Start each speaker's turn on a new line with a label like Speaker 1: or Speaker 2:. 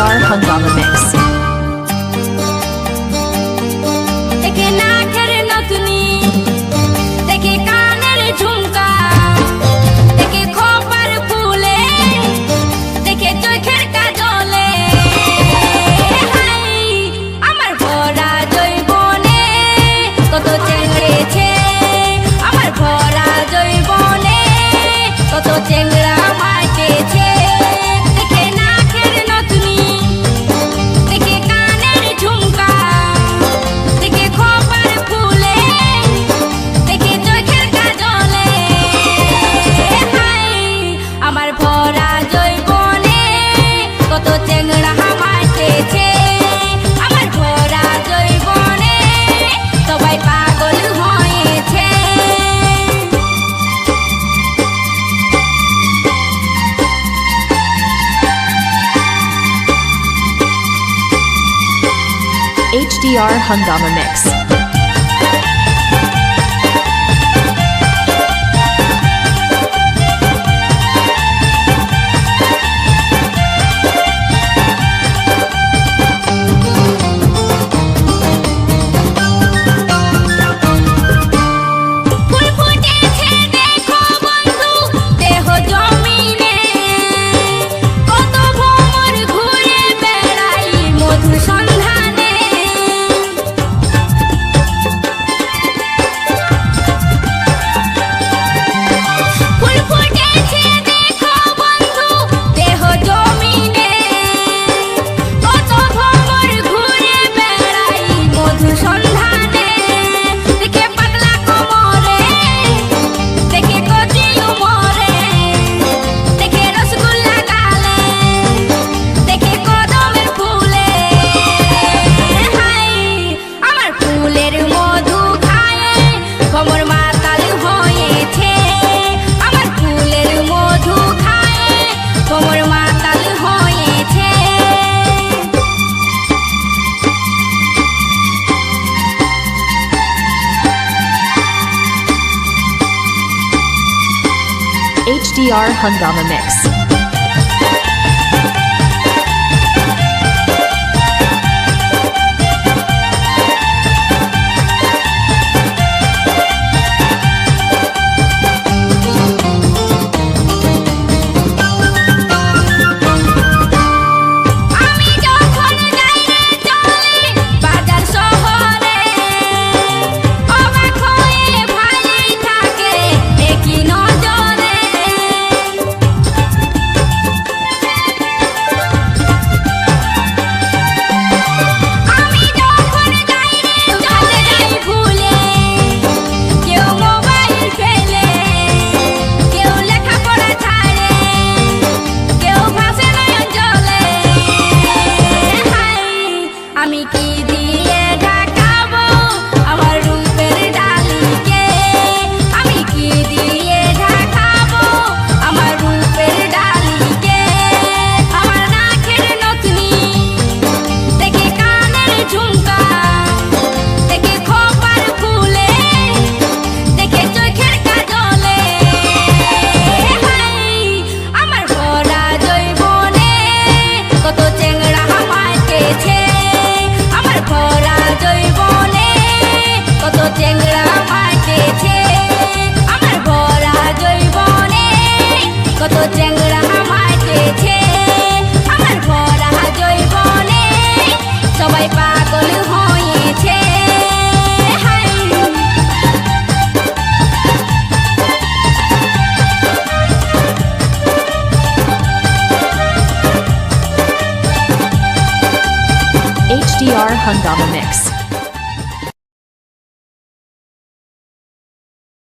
Speaker 1: HDR Hungama Mix.
Speaker 2: देखे नाकेर नथुनी, देखे कानेर झुमका, देखे खोपर फुले, देखे चोखेर काजले। हाय आमार भरा जैबने कत चेंगड़ेছে, आमार भरा जैबने कत चेंगड़ा माटेছে। देखे नाकेर नथुनी, देखे कानेर झुमका, देखे खोपर फुले, देखे चोखेर काजले। हाय आमार भरा जैबने कत चेंगड़ा माटेছে, आमार भरा जैबने सबाई पागल হয়েছে।
Speaker 1: HDR Hungama Mix.
Speaker 2: ফুল ফুটেছে দেখো বন্ধু দেহ জমিনে, কত ভ্রমর ঘুরে বেড়াই মধুর সন্ধানে। ফুল ফুটেছে দেখো বন্ধু দেহ জমিনে, কত ভ্রমর ঘুরে বেড়াই মধুর সন্ধানে। দেখে পাতলা কোমরে, দেখে কচি উমরে, দেখে রসগোল্লা গালে, দেখে কদমের ফুলে। হায় আমার ফুলের মধু খায়ে ভ্রমর মাতাল হয়েছে, আমার ফুলের মধু খায়ে ভ্রমর মাতাল হয়েছে।
Speaker 1: HDR Hungama Mix.
Speaker 2: আমি যখন যাই রে চলে বাজার শহরে, অবাক হয়ে ভাই থাকে একই নজরে। আমি যখন যাই রে চলে যাই ভুলে, কেউ মোবাইল ফেলে, কেউ লেখাপড়া ছাড়ে, কেউ ভাসে নয়ন জলে। হায় আমি কি দিয়ে ঢাকাবো আমার রূপের ডালিকে, আমি কি দিয়ে ঢাকাবো আমার রূপের ডালিকে। আমার নাকের নথনি, দেখে কানের ঝুমকা, দেখে খোপার ফুলে, দেখে চোখের কাজলে। হায় আমার ভরা জৈবনে কত চেংড়া মাটেছে, আমার ভরা জৈবনে কত চেংড়া মাটেছে, আমার ভরা জৈবনে কত চেংড়া মাটেছে, আমার ভরা জৈবনে সবাই পাগল হয়েছে। হায়
Speaker 1: HDR Hungama Mix.